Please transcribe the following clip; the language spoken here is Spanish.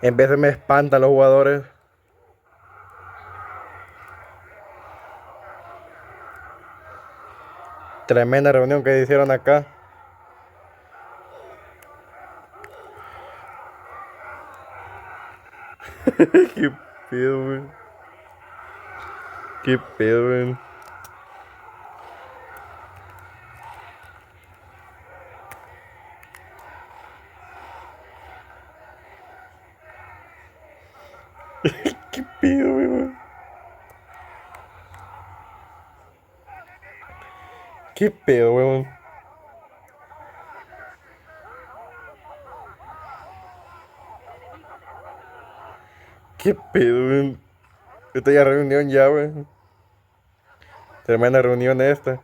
En veces me espantan los jugadores. Tremenda reunión que hicieron acá. Qué pedo, weón. Qué pedo, weón. Qué pedo, weón. Qué pedo, weón. Qué pedo, weón. Esta ya reunión ya, weón. Tremenda reunión esta.